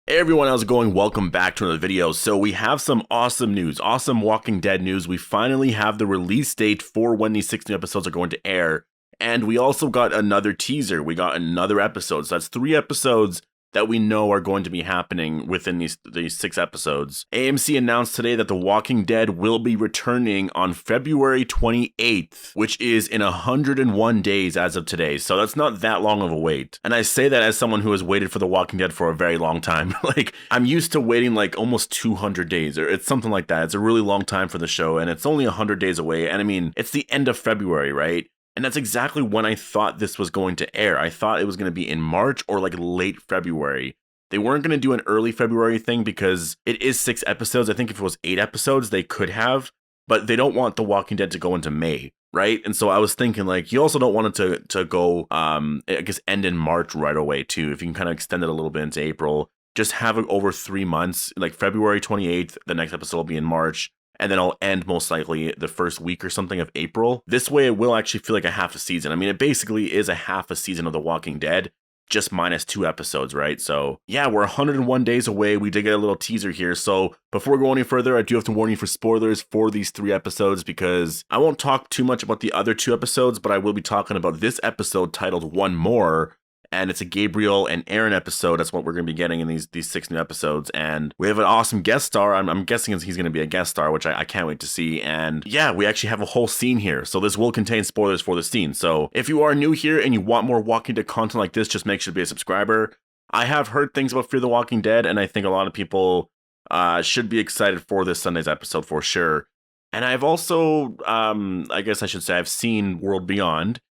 Hey everyone, how's it going? Welcome back to another video. So we have some awesome news, awesome Walking Dead news. We finally have the release date for when these 6 new episodes are going to air. And we also got another teaser. We got another episode. So that's 3 episodes that we know are going to be happening within these 6 episodes. AMC announced today that The Walking Dead will be returning on February 28th, which is in 101 days as of today. So that's not that long of a wait. And I say that as someone who has waited for The Walking Dead for a very long time. Like, I'm used to waiting like almost 200 days, or it's something like that. It's a really long time for the show, and it's only 100 days away. And I mean, it's the end of February, right? And that's exactly when I thought this was going to air. I thought it was going to be in March or like late February. They weren't going to do an early February thing because it is 6 episodes. I think if it was 8 episodes, they could have, but they don't want The Walking Dead to go into May, right? And so I was thinking, like, you also don't want it to go, I guess, end in March right away too. If you can kind of extend it a little bit into April, just have it over 3 months, like February 28th, the next episode will be in March. And then I'll end most likely the first week or something of April. This way it will actually feel like a half a season. I mean, it basically is a half a season of The Walking Dead, just minus 2 episodes, right? So yeah, we're 101 days away. We did get a little teaser here. So before we go any further, I do have to warn you for spoilers for these 3 episodes because I won't talk too much about the other 2 episodes, but I will be talking about this episode titled One More. And it's a Gabriel and Aaron episode. That's what we're going to be getting in these 6 new episodes. And we have an awesome guest star. I'm guessing he's going to be a guest star, which I can't wait to see. And yeah, we actually have a whole scene here. So this will contain spoilers for the scene. So if you are new here and you want more Walking Dead content like this, just make sure to be a subscriber. I have heard things about Fear the Walking Dead, and I think a lot of people should be excited for this Sunday's episode for sure. And I've also, I guess I should say, I've seen World Beyond.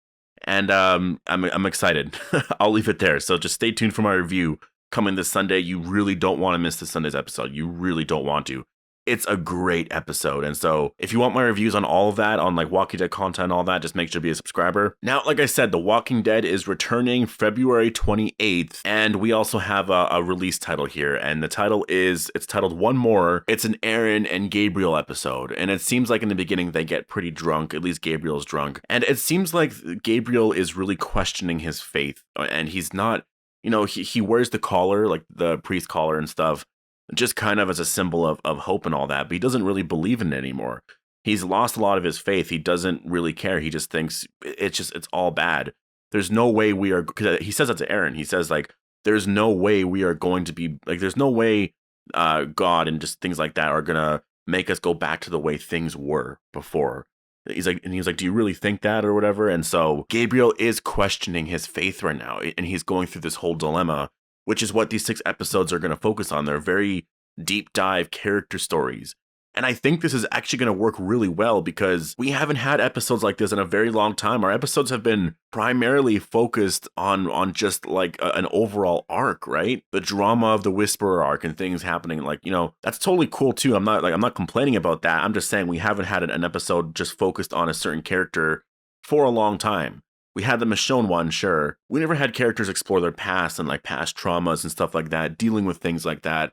And I'm excited. I'll leave it there. So just stay tuned for my review coming this Sunday. You really don't want to miss this Sunday's episode. You really don't want to. It's a great episode. And so if you want my reviews on all of that, on like Walking Dead content and all that, just make sure to be a subscriber. Now, like I said, The Walking Dead is returning February 28th. And we also have a release title here. And the title it's titled One More. It's an Aaron and Gabriel episode. And it seems like in the beginning they get pretty drunk. At least Gabriel's drunk. And it seems like Gabriel is really questioning his faith. And he's not, he wears the collar, like the priest collar and stuff, just kind of as a symbol of hope and all that, but he doesn't really believe in it anymore. He's lost a lot of his faith. He doesn't really care. He just thinks it's all bad. There's no way we are, because he says that to Aaron. He says, like, there's no way we are going to be, like, there's no way God and just things like that are going to make us go back to the way things were before. He's like, do you really think that or whatever? And so Gabriel is questioning his faith right now, and he's going through this whole dilemma, which is what these 6 episodes are going to focus on. They're very deep dive character stories. And I think this is actually going to work really well because we haven't had episodes like this in a very long time. Our episodes have been primarily focused on just like an overall arc, right? The drama of the Whisperer arc and things happening, like, that's totally cool too. I'm not complaining about that. I'm just saying we haven't had an episode just focused on a certain character for a long time. We had the Michonne one, sure. We never had characters explore their past and like past traumas and stuff like that, dealing with things like that.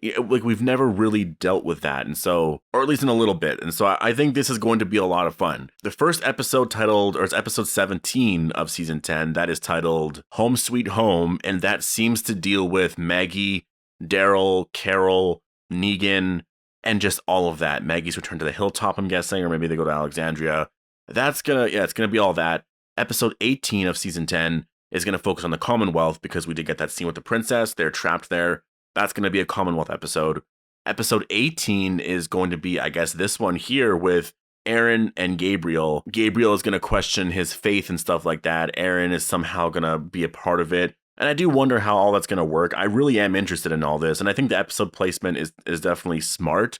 Like, we've never really dealt with that, and so, or at least in a little bit. And so I think this is going to be a lot of fun. The first episode it's episode 17 of season 10, that is titled Home Sweet Home, and that seems to deal with Maggie, Daryl, Carol, Negan, and just all of that. Maggie's return to the hilltop, I'm guessing, or maybe they go to Alexandria. It's gonna be all that. Episode 18 of season 10 is going to focus on the Commonwealth because we did get that scene with the princess. They're trapped there. That's going to be a Commonwealth episode. Episode 18 is going to be, I guess, this one here with Aaron and Gabriel. Gabriel is going to question his faith and stuff like that. Aaron is somehow going to be a part of it. And I do wonder how all that's going to work. I really am interested in all this. And I think the episode placement is definitely smart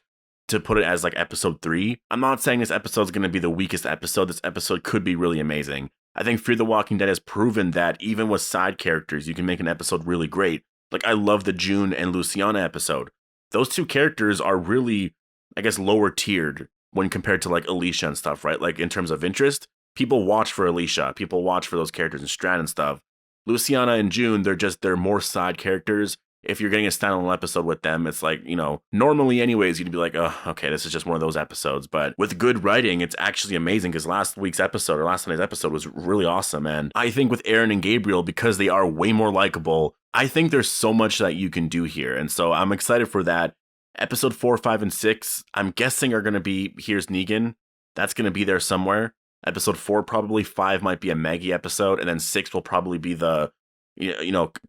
to put it as like episode 3. I'm not saying this episode is going to be the weakest episode. This episode could be really amazing. I think Fear the Walking Dead has proven that even with side characters, you can make an episode really great. Like, I love the June and Luciana episode. Those 2 characters are really, I guess, lower tiered when compared to like Alicia and stuff, right? Like, in terms of interest, people watch for Alicia. People watch for those characters in Strand and stuff. Luciana and June, they're more side characters. If you're getting a standalone episode with them, it's like, normally anyways, you'd be like, oh, okay, this is just one of those episodes. But with good writing, it's actually amazing because last Sunday's episode was really awesome. And I think with Aaron and Gabriel, because they are way more likable, I think there's so much that you can do here. And so I'm excited for that. Episode 4, 5, and 6, I'm guessing are going to be Here's Negan. That's going to be there somewhere. Episode 4, probably 5 might be a Maggie episode. And then 6 will probably be the,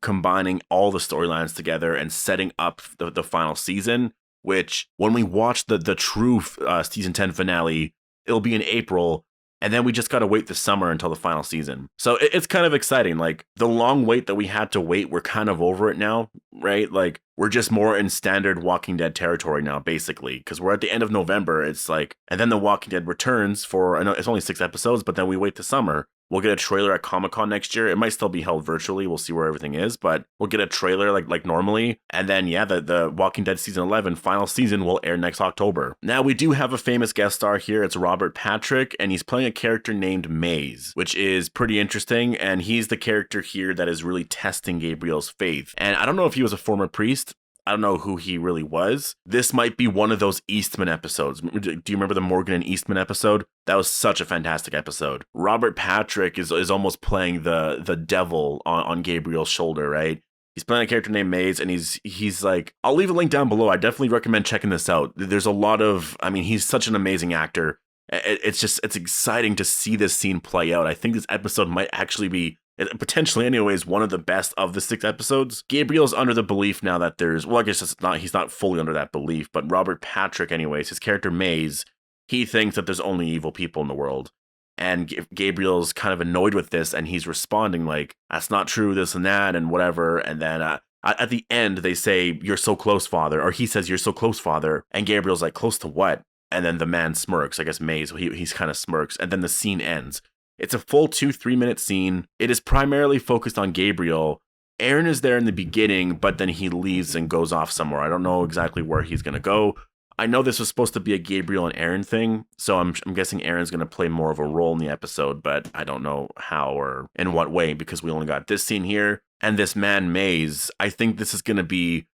combining all the storylines together and setting up the final season, which when we watch the true season 10 finale, it'll be in April. And then we just got to wait the summer until the final season. So it's kind of exciting. Like, the long wait that we had to wait, we're kind of over it now, right? Like, we're just more in standard Walking Dead territory now, basically, because we're at the end of November. It's like, and then The Walking Dead returns for, I know it's only 6 episodes, but then we wait the summer. We'll get a trailer at Comic-Con next year. It might still be held virtually. We'll see where everything is, but we'll get a trailer like normally. And then, yeah, the Walking Dead Season 11 final season will air next October. Now, we do have a famous guest star here. It's Robert Patrick, and he's playing a character named Maze, which is pretty interesting. And he's the character here that is really testing Gabriel's faith. And I don't know if he was a former priest. I don't know who he really was. This might be one of those Eastman episodes. Do you remember the Morgan and Eastman episode? That was such a fantastic episode. Robert Patrick is almost playing the devil on Gabriel's shoulder, right? He's playing a character named Maze, and he's like, I'll leave a link down below. I definitely recommend checking this out. There's a lot of, he's such an amazing actor. It's exciting to see this scene play out. I think this episode might actually be, potentially anyways, one of the best of the 6 episodes. Gabriel's under the belief now that I guess he's not fully under that belief, but Robert Patrick anyways, his character Maze, he thinks that there's only evil people in the world. And Gabriel's kind of annoyed with this, and he's responding like, that's not true, this and that, and whatever. And then at the end, they say, you're so close, Father, or he says, you're so close, Father. And Gabriel's like, close to what? And then the man smirks, I guess Maze, he's kind of smirks, and then the scene ends. It's a full 2-3 minute scene. It is primarily focused on Gabriel. Aaron is there in the beginning, but then he leaves and goes off somewhere. I don't know exactly where he's going to go. I know this was supposed to be a Gabriel and Aaron thing, so I'm guessing Aaron's going to play more of a role in the episode, but I don't know how or in what way, because we only got this scene here. And this man, Maze, I think this is going to be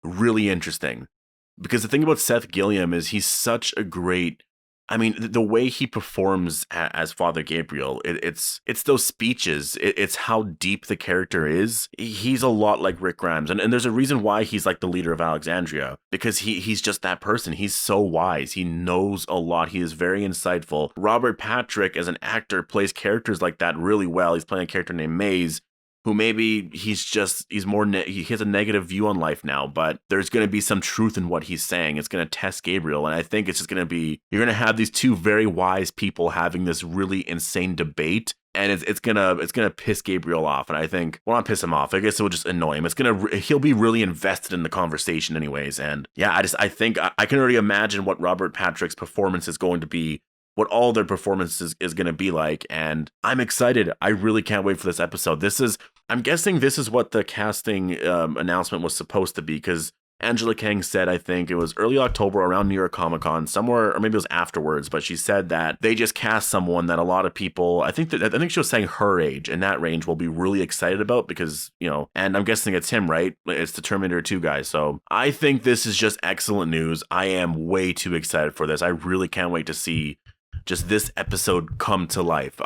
really interesting. Because the thing about Seth Gilliam is he's such a great, the way he performs as Father Gabriel, it's those speeches, it's how deep the character is. He's a lot like Rick Grimes, and there's a reason why he's like the leader of Alexandria, because he's just that person. He's so wise. He knows a lot. He is very insightful. Robert Patrick, as an actor, plays characters like that really well. He's playing a character named Maze, who maybe he has a negative view on life now, but there's going to be some truth in what he's saying. It's going to test Gabriel, and I think it's just going to be, you're going to have these two very wise people having this really insane debate, and it's going to piss Gabriel off, and I think, well, not piss him off, I guess it will just annoy him. He'll be really invested in the conversation anyways, and yeah, I think I can already imagine what Robert Patrick's performance is going to be, what all their performances is going to be like, and I'm excited. I really can't wait for this episode. I'm guessing this is what the casting announcement was supposed to be, because Angela Kang said, I think it was early October around New York Comic Con, somewhere, or maybe it was afterwards, but she said that they just cast someone that a lot of people, I think she was saying her age, and that range, will be really excited about, because, and I'm guessing it's him, right? It's the Terminator 2 guy. So I think this is just excellent news. I am way too excited for this. I really can't wait to see just this episode come to life.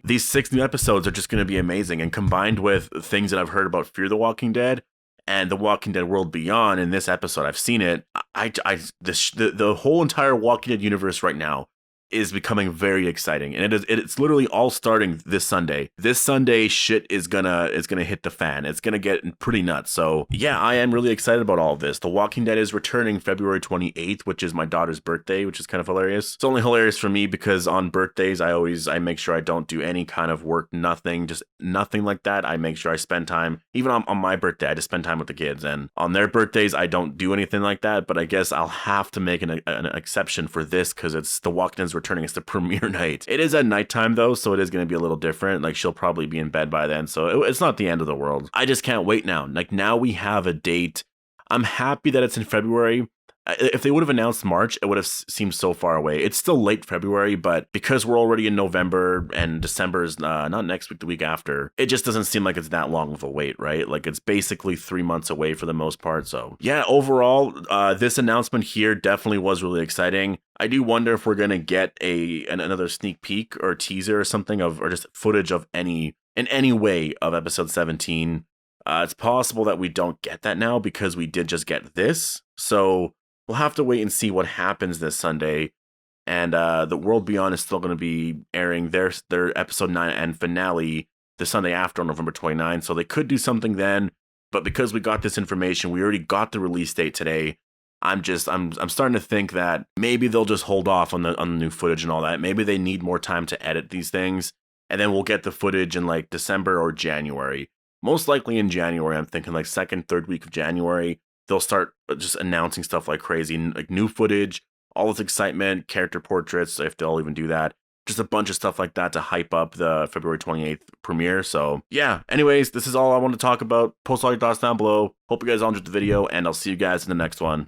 These 6 new episodes are just going to be amazing, and combined with things that I've heard about Fear the Walking Dead and the Walking Dead World Beyond in this episode, I've seen it. The whole entire Walking Dead universe right now is becoming very exciting, and it's literally all starting this Sunday. This Sunday, shit is gonna hit the fan. It's gonna get pretty nuts. So yeah, I am really excited about all of this. The Walking Dead is returning February 28th, which is my daughter's birthday, which is kind of hilarious. It's only hilarious for me because on birthdays, I make sure I don't do any kind of work, nothing like that. I make sure I spend time, even on my birthday, I just spend time with the kids, and on their birthdays, I don't do anything like that. But I guess I'll have to make an exception for this, because it's the Walking Dead's returning. It's the premiere night. It is at nighttime though, so it is going to be a little different. Like, she'll probably be in bed by then, so it's not the end of the world. I just can't wait now. Like, now we have a date. I'm happy that it's in February. If they would have announced March, it would have seemed so far away. It's still late February, but because we're already in November and December is not next week, the week after, it just doesn't seem like it's that long of a wait, right? Like, it's basically 3 months away for the most part. So yeah, overall, this announcement here definitely was really exciting. I do wonder if we're going to get another sneak peek or teaser or something or just footage of in any way of episode 17. It's possible that we don't get that now because we did just get this. So we'll have to wait and see what happens this Sunday. And The World Beyond is still going to be airing their episode 9 and finale the Sunday after on November 29th. So they could do something then. But because we got this information, we already got the release date today. I'm starting to think that maybe they'll just hold off on the new footage and all that. Maybe they need more time to edit these things, and then we'll get the footage in like December or January. Most likely in January. I'm thinking like second, third week of January. They'll start just announcing stuff like crazy, like new footage, all this excitement, character portraits, if they'll even do that. Just a bunch of stuff like that to hype up the February 28th premiere. So yeah, anyways, this is all I want to talk about. Post all your thoughts down below. Hope you guys all enjoyed the video, and I'll see you guys in the next one.